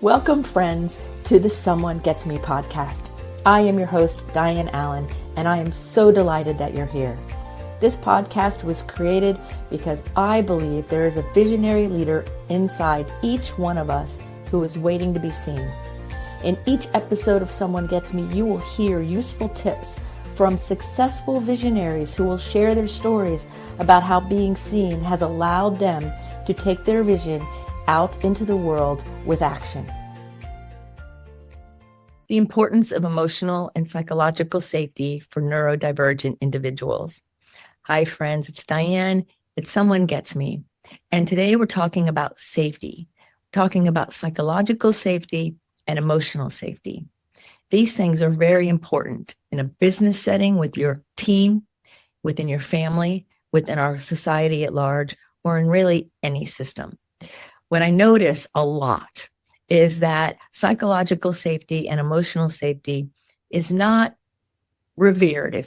Welcome, friends, to the Someone Gets Me podcast. I am your host, Dianne A, and I am so delighted that you're here. This podcast was created because I believe there is a visionary leader inside each one of us who is waiting to be seen. In each episode of Someone Gets Me, you will hear useful tips from successful visionaries who will share their stories about how being seen has allowed them to take their vision out into the world with action. The importance of emotional and psychological safety for neurodivergent individuals. Hi, friends, it's Dianne. It's Someone Gets Me. And today we're talking about safety, talking about psychological safety and emotional safety. These things are very important in a business setting with your team, within your family, within our society at large, or in really any system. What I notice a lot is that psychological safety and emotional safety is not revered,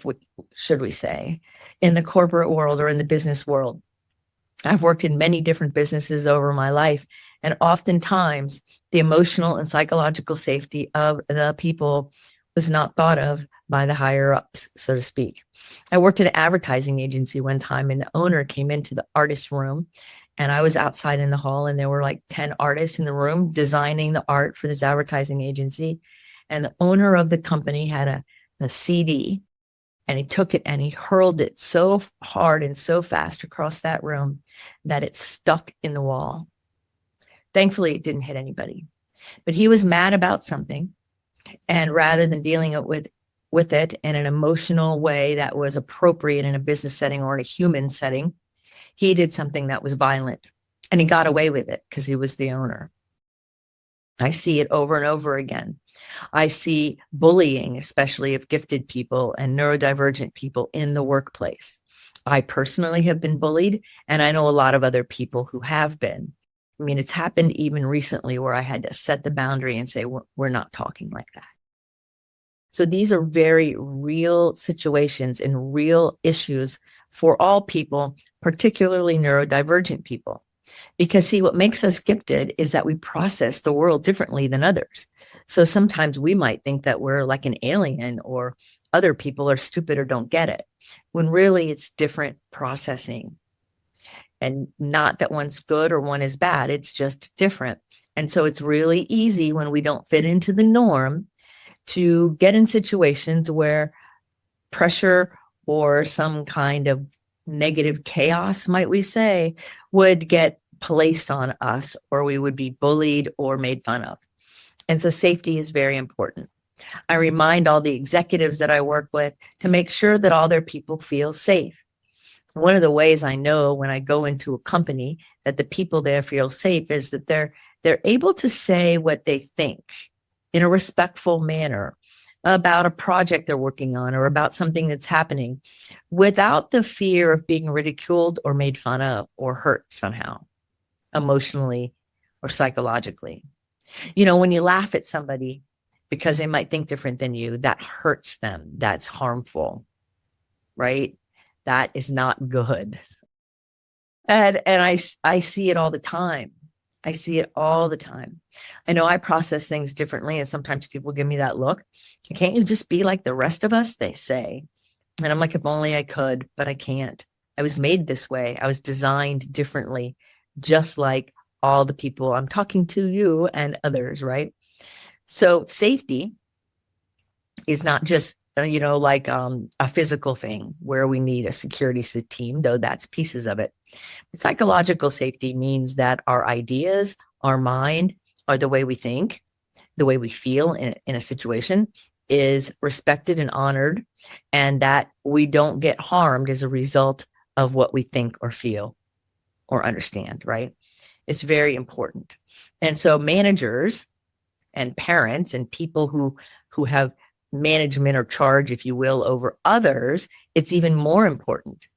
should we say, in the corporate world or in the business world. I've worked in many different businesses over my life, and oftentimes the emotional and psychological safety of the people was not thought of by the higher ups, so to speak. I worked at an advertising agency one time, and the owner came into the artist room, and I was outside in the hall, and there were like 10 artists in the room designing the art for this advertising agency. And the owner of the company had a CD, and he took it and he hurled it so hard and so fast across that room that it stuck in the wall. Thankfully, it didn't hit anybody. But he was mad about something. And rather than dealing with it in an emotional way that was appropriate in a business setting or in a human setting, he did something that was violent, and he got away with it because he was the owner. I see it over and over again. I see bullying, especially of gifted people and neurodivergent people in the workplace. I personally have been bullied, and I know a lot of other people who have been. I mean, it's happened even recently where I had to set the boundary and say, we're not talking like that. So these are very real situations and real issues for all people, particularly neurodivergent people. Because see, what makes us gifted is that we process the world differently than others. So sometimes we might think that we're like an alien or other people are stupid or don't get it, when really it's different processing. And not that one's good or one is bad, it's just different. And so it's really easy when we don't fit into the norm to get in situations where pressure or some kind of negative chaos, might we say, would get placed on us, or we would be bullied or made fun of. And so safety is very important. I remind all the executives that I work with to make sure that all their people feel safe. One of the ways I know when I go into a company that the people there feel safe is that they're able to say what they think in a respectful manner about a project they're working on or about something that's happening without the fear of being ridiculed or made fun of or hurt somehow, emotionally or psychologically. You know, when you laugh at somebody because they might think different than you, that hurts them. That's harmful, right? That is not good. And I see it all the time. I see it all the time. I know I process things differently, and sometimes people give me that look. Can't you just be like the rest of us? They say. And I'm like, if only I could, but I can't. I was made this way. I was designed differently, just like all the people I'm talking to, you and others, right? So safety is not just, like a physical thing where we need a security team, though that's pieces of it. But psychological safety means that our ideas, our mind, or the way we think, the way we feel in a situation is respected and honored, and that we don't get harmed as a result of what we think or feel or understand, right? It's very important. And so managers and parents and people who have management or charge, if you will, over others, it's even more important.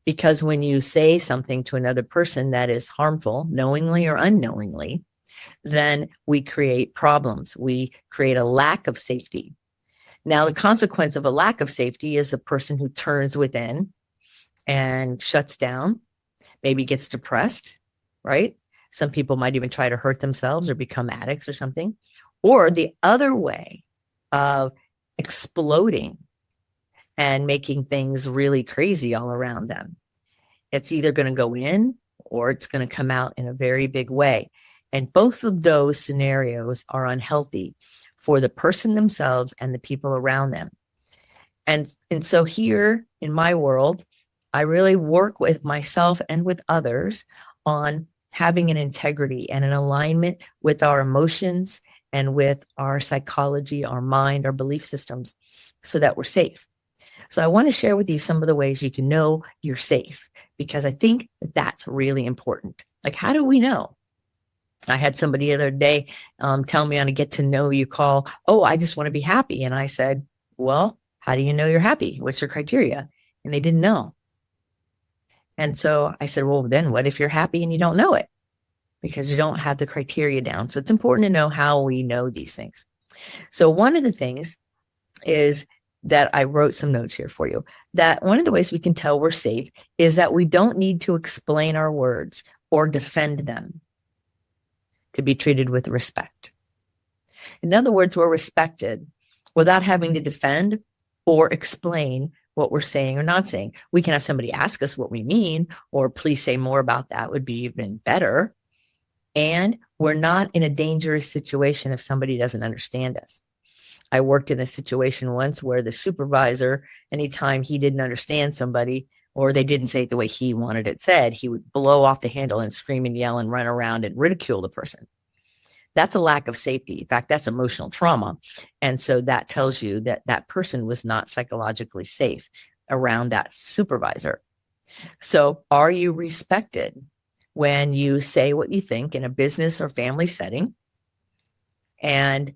Because when you say something to another person that is harmful, knowingly or unknowingly, then we create problems. We create a lack of safety. Now, the consequence of a lack of safety is a person who turns within and shuts down, maybe gets depressed, right? Some people might even try to hurt themselves or become addicts or something. Or the other way of exploding and making things really crazy all around them. It's either going to go in or it's going to come out in a very big way. And both of those scenarios are unhealthy for the person themselves and the people around them. And so here in my world, I really work with myself and with others on having an integrity and an alignment with our emotions and with our psychology, our mind, our belief systems, so that we're safe. So I want to share with you some of the ways you can know you're safe, because I think that that's really important. Like, how do we know? I had somebody the other day tell me on a get to know you call, oh, I just want to be happy. And I said, well, how do you know you're happy? What's your criteria? And they didn't know. And so I said, well, then what if you're happy and you don't know it? Because you don't have the criteria down. So it's important to know how we know these things. So one of the things is that I wrote some notes here for you, that one of the ways we can tell we're safe is that we don't need to explain our words or defend them to be treated with respect. In other words, we're respected without having to defend or explain what we're saying or not saying. We can have somebody ask us what we mean, or please say more about that would be even better. And we're not in a dangerous situation if somebody doesn't understand us. I worked in a situation once where the supervisor, anytime he didn't understand somebody or they didn't say it the way he wanted it said, he would blow off the handle and scream and yell and run around and ridicule the person. That's a lack of safety. In fact, that's emotional trauma. And so that tells you that that person was not psychologically safe around that supervisor. So are you respected when you say what you think in a business or family setting, and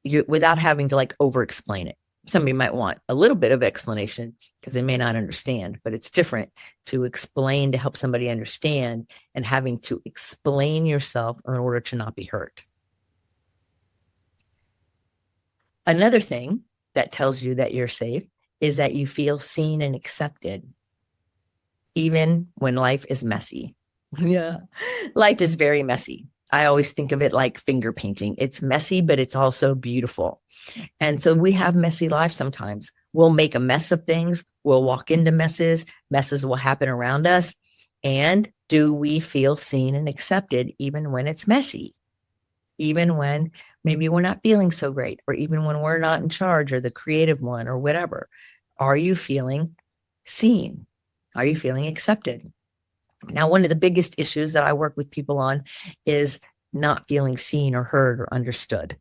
you, without having to like over explain it? Somebody might want a little bit of explanation because they may not understand, but it's different to explain to help somebody understand and having to explain yourself in order to not be hurt. Another thing that tells you that you're safe is that you feel seen and accepted, even when life is messy. Yeah, life is very messy. I always think of it like finger painting. It's messy, but it's also beautiful. And so we have messy lives sometimes. We'll make a mess of things. We'll walk into messes. Messes will happen around us. And do we feel seen and accepted even when it's messy? Even when maybe we're not feeling so great, or even when we're not in charge or the creative one or whatever. Are you feeling seen? Are you feeling accepted? Now, one of the biggest issues that I work with people on is not feeling seen or heard or understood.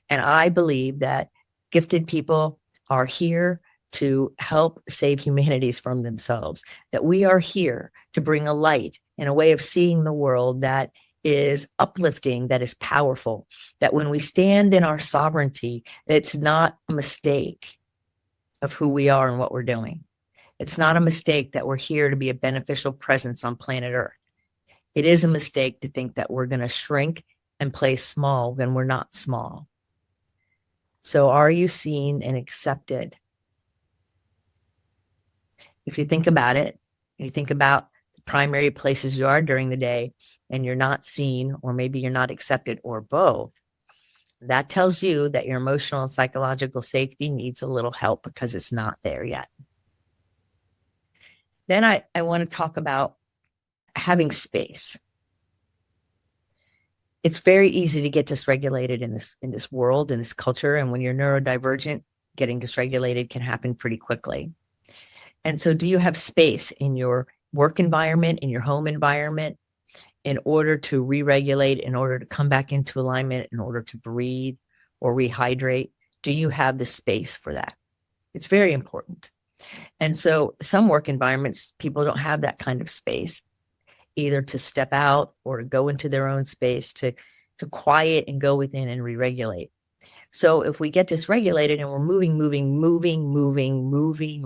And I believe that gifted people are here to help save humanities from themselves, that we are here to bring a light and a way of seeing the world that is uplifting, that is powerful, that when we stand in our sovereignty, it's not a mistake of who we are and what we're doing. It's not a mistake that we're here to be a beneficial presence on planet Earth. It is a mistake to think that we're going to shrink and play small when we're not small. So are you seen and accepted? If you think about it, you think about the primary places you are during the day and you're not seen, or maybe you're not accepted, or both, that tells you that your emotional and psychological safety needs a little help because it's not there yet. Then I want to talk about having space. It's very easy to get dysregulated in this world, in this culture. And when you're neurodivergent, getting dysregulated can happen pretty quickly. And so do you have space in your work environment, in your home environment, in order to re-regulate, in order to come back into alignment, in order to breathe or rehydrate? Do you have the space for that? It's very important. And so some work environments, people don't have that kind of space, either to step out or to go into their own space, to quiet and go within and re-regulate. So if we get dysregulated and we're moving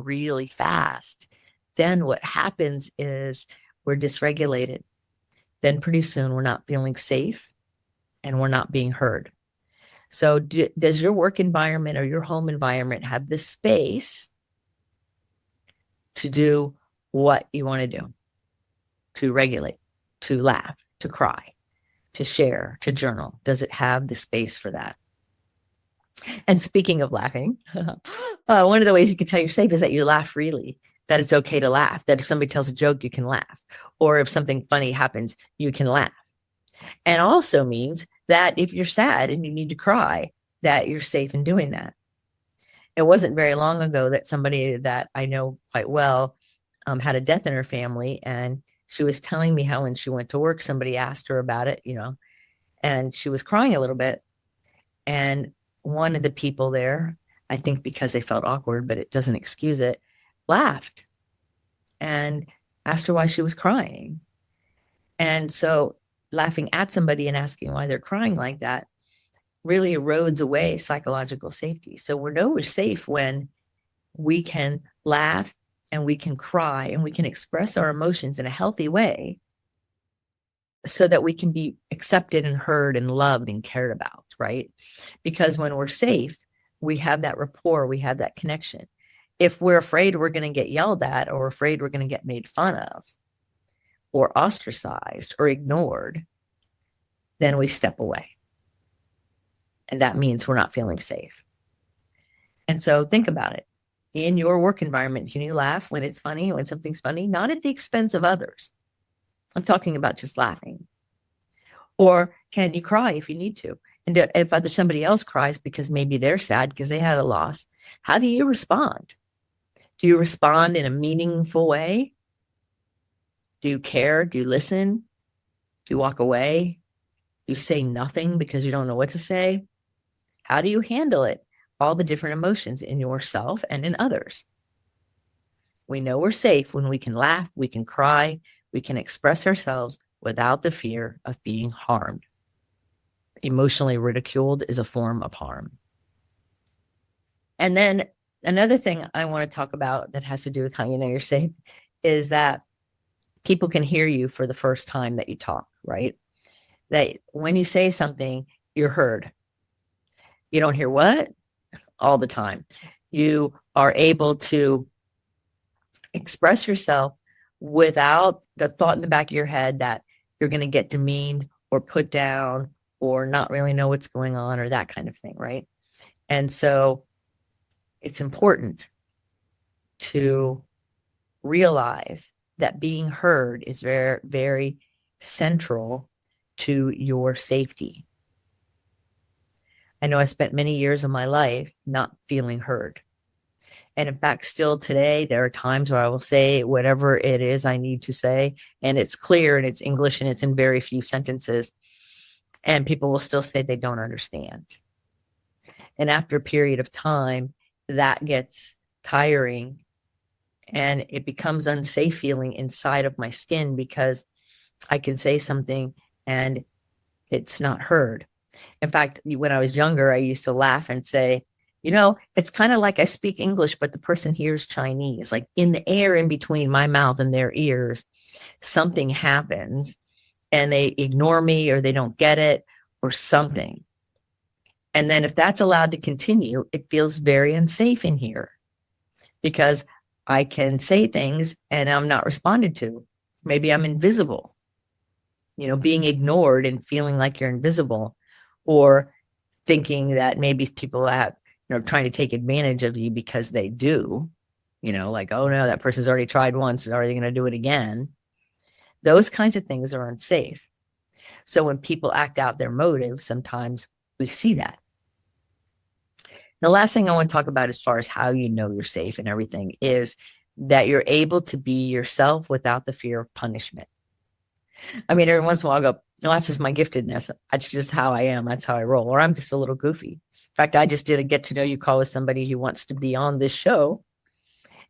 really fast, then what happens is we're dysregulated. Then pretty soon we're not feeling safe and we're not being heard. So does your work environment or your home environment have the space to do what you want to do, to regulate, to laugh, to cry? to share, to journal? Does it have the space for that? And speaking of laughing, one of the ways you can tell you're safe is that you laugh freely, that it's okay to laugh, that if somebody tells a joke, you can laugh. Or if something funny happens, you can laugh. And also means that if you're sad and you need to cry, that you're safe in doing that. It wasn't very long ago that somebody that I know quite well had a death in her family. And she was telling me how when she went to work, somebody asked her about it, and she was crying a little bit. And one of the people there, I think because they felt awkward, but it doesn't excuse it, laughed and asked her why she was crying. And so laughing at somebody and asking why they're crying like that really erodes away psychological safety. So we know we're safe when we can laugh and we can cry and we can express our emotions in a healthy way so that we can be accepted and heard and loved and cared about, right? Because when we're safe, we have that rapport, we have that connection. If we're afraid we're going to get yelled at or afraid we're going to get made fun of or ostracized or ignored, then we step away. And that means we're not feeling safe. And so think about it. In your work environment, can you laugh when it's funny, when something's funny? Not at the expense of others. I'm talking about just laughing. Or can you cry if you need to? And if somebody else cries because maybe they're sad because they had a loss, how do you respond? Do you respond in a meaningful way? Do you care? Do you listen? Do you walk away? Do you say nothing because you don't know what to say? How do you handle it? All the different emotions in yourself and in others. We know we're safe when we can laugh, we can cry, we can express ourselves without the fear of being harmed. Emotionally ridiculed is a form of harm. And then another thing I want to talk about that has to do with how you know you're safe is that people can hear you for the first time that you talk, right? That when you say something, you're heard. You don't hear what? All the time. You are able to express yourself without the thought in the back of your head that you're going to get demeaned or put down or not really know what's going on or that kind of thing, right? And so it's important to realize that being heard is very, very central to your safety. I know I spent many years of my life not feeling heard. And in fact, still today, there are times where I will say whatever it is I need to say, and it's clear and it's English and it's in very few sentences. And people will still say they don't understand. And after a period of time, that gets tiring and it becomes unsafe feeling inside of my skin because I can say something and it's not heard. In fact, when I was younger, I used to laugh and say, it's kind of like I speak English, but the person hears Chinese. Like in the air in between my mouth and their ears, something happens and they ignore me or they don't get it or something. And then if that's allowed to continue, it feels very unsafe in here because I can say things and I'm not responded to. Maybe I'm invisible, being ignored and feeling like you're invisible, or thinking that maybe people have, trying to take advantage of you because they do, like, oh no, that person's already tried once. Are they going to do it again? Those kinds of things are unsafe. So when people act out their motives, sometimes we see that. The last thing I want to talk about as far as how you know you're safe and everything is that you're able to be yourself without the fear of punishment. I mean, every once in a while I go, no, that's just my giftedness. That's just how I am. That's how I roll. Or I'm just a little goofy. In fact, I just did a get to know you call with somebody who wants to be on this show.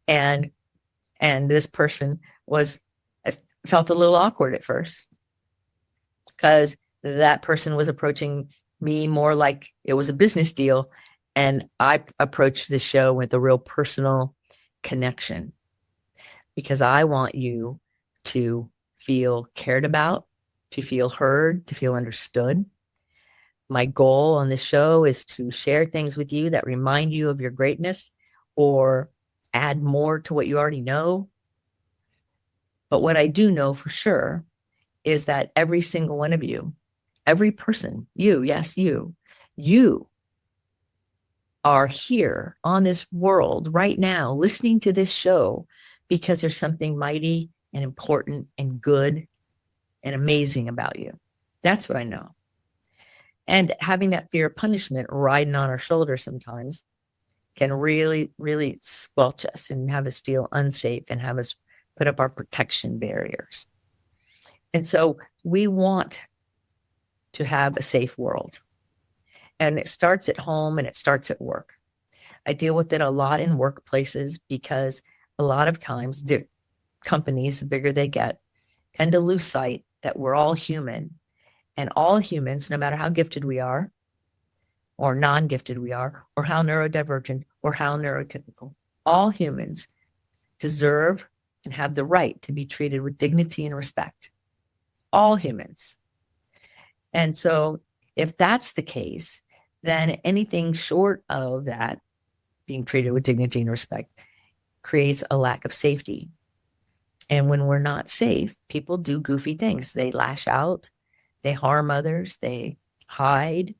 And this person felt a little awkward at first because that person was approaching me more like it was a business deal. And I approached the show with a real personal connection because I want you to feel cared about, to feel heard, to feel understood. My goal on this show is to share things with you that remind you of your greatness or add more to what you already know. But what I do know for sure is that every single one of you, Every person, you, yes, you are here on this world right now, listening to this show because there's something mighty and important and good and amazing about you. That's what I know. And having that fear of punishment riding on our shoulders sometimes can really, really squelch us and have us feel unsafe and have us put up our protection barriers. And so we want to have a safe world. And it starts at home and it starts at work. I deal with it a lot in workplaces because a lot of times companies, the bigger they get, tend to lose sight that we're all human. And all humans, no matter how gifted we are, or non-gifted we are, or how neurodivergent, or how neurotypical, all humans deserve and have the right to be treated with dignity and respect. All humans. And so if that's the case, then anything short of that, being treated with dignity and respect, creates a lack of safety. And when we're not safe, people do goofy things. They lash out, they harm others, they hide.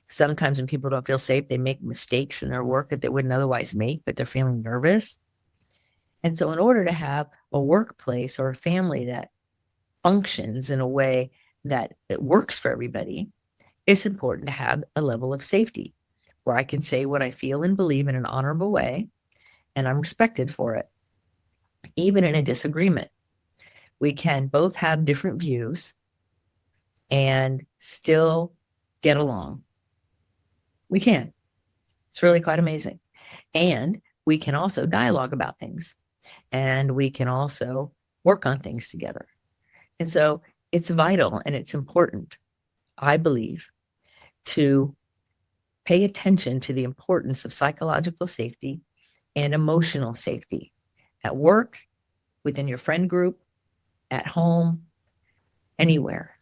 Sometimes when people don't feel safe, they make mistakes in their work that they wouldn't otherwise make, but they're feeling nervous. And so in order to have a workplace or a family that functions in a way that it works for everybody, it's important to have a level of safety where I can say what I feel and believe in an honorable way, and I'm respected for it. Even in a disagreement, we can both have different views and still get along. We can. It's really quite amazing. And we can also dialogue about things, and we can also work on things together. And so it's vital and it's important, I believe, to pay attention to the importance of psychological safety and emotional safety at work, within your friend group, at home, anywhere.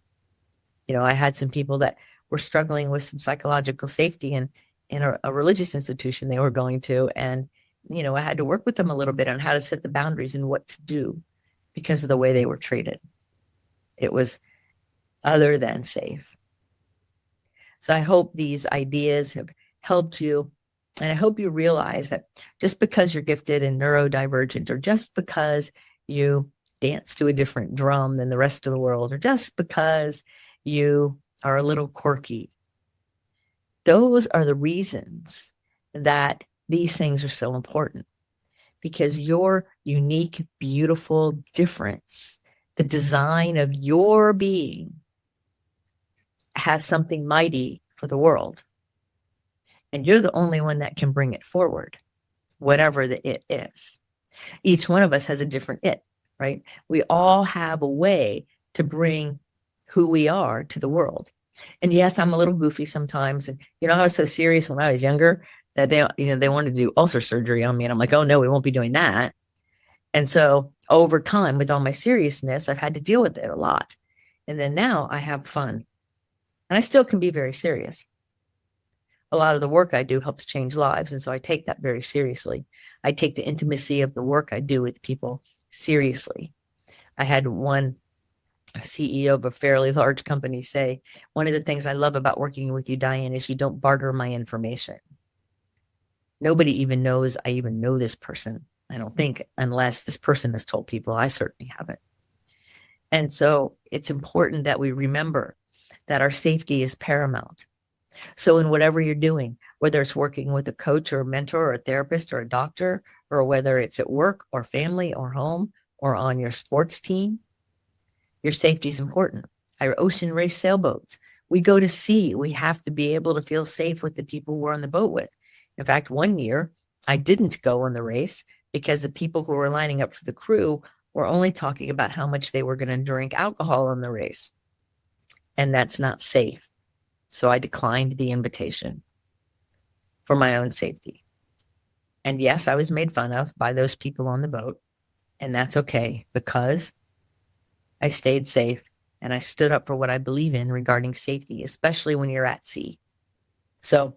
I had some people that were struggling with some psychological safety in a religious institution they were going to. And, I had to work with them a little bit on how to set the boundaries and what to do because of the way they were treated. It was other than safe. So I hope these ideas have helped you. And I hope you realize that just because you're gifted and neurodivergent, or just because you dance to a different drum than the rest of the world, or just because you are a little quirky, those are the reasons that these things are so important. Because your unique, beautiful difference, the design of your being, has something mighty for the world. And you're the only one that can bring it forward, whatever the it is. Each one of us has a different it, right? We all have a way to bring who we are to the world. And yes, I'm a little goofy sometimes. And, I was so serious when I was younger that they wanted to do ulcer surgery on me. And I'm like, oh no, we won't be doing that. And so over time, with all my seriousness, I've had to deal with it a lot. And then now I have fun. And I still can be very serious. A lot of the work I do helps change lives. And so I take that very seriously. I take the intimacy of the work I do with people seriously. I had one CEO of a fairly large company say, one of the things I love about working with you, Dianne, is you don't barter my information. Nobody even knows I even know this person, I don't think, unless this person has told people. I certainly haven't. And so it's important that we remember that our safety is paramount. So in whatever you're doing, whether it's working with a coach or a mentor or a therapist or a doctor, or whether it's at work or family or home or on your sports team, your safety is important. Our ocean race sailboats, we go to sea. We have to be able to feel safe with the people we're on the boat with. In fact, one year I didn't go on the race because the people who were lining up for the crew were only talking about how much they were going to drink alcohol on the race. And that's not safe. So I declined the invitation for my own safety. And yes, I was made fun of by those people on the boat. And that's okay, because I stayed safe and I stood up for what I believe in regarding safety, especially when you're at sea. So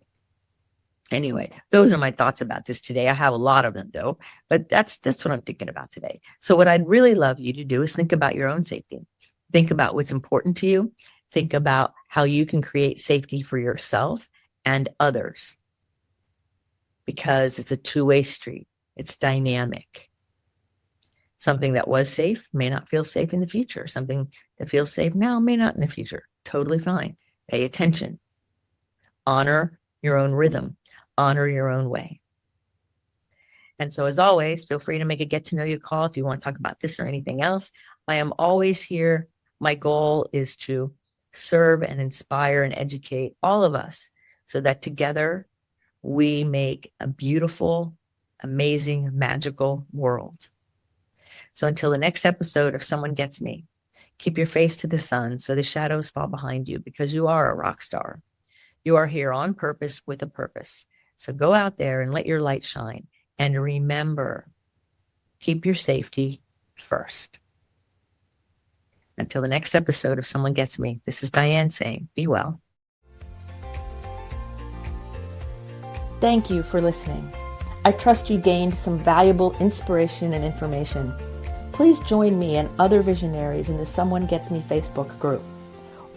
anyway, those are my thoughts about this today. I have a lot of them though, but that's what I'm thinking about today. So what I'd really love you to do is think about your own safety. Think about what's important to you think about how you can create safety for yourself and others, because it's a two-way street. It's dynamic. Something that was safe may not feel safe in the future. Something that feels safe now may not in the future. Totally fine. Pay attention. Honor your own rhythm. Honor your own way. And so, as always, feel free to make a get to know you call if you want to talk about this or anything else. I am always here. My goal is to serve and inspire and educate all of us so that together we make a beautiful, amazing, magical world. So until the next episode of Someone Gets Me, keep your face to the sun so the shadows fall behind you, because you are a rock star. You are here on purpose with a purpose. So go out there and let your light shine. And remember, keep your safety first. Until the next episode of Someone Gets Me, this is Dianne saying, be well. Thank you for listening. I trust you gained some valuable inspiration and information. Please join me and other visionaries in the Someone Gets Me Facebook group.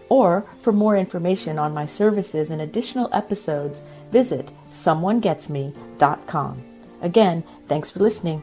Or for more information on my services and additional episodes, visit someonegetsme.com. Again, thanks for listening.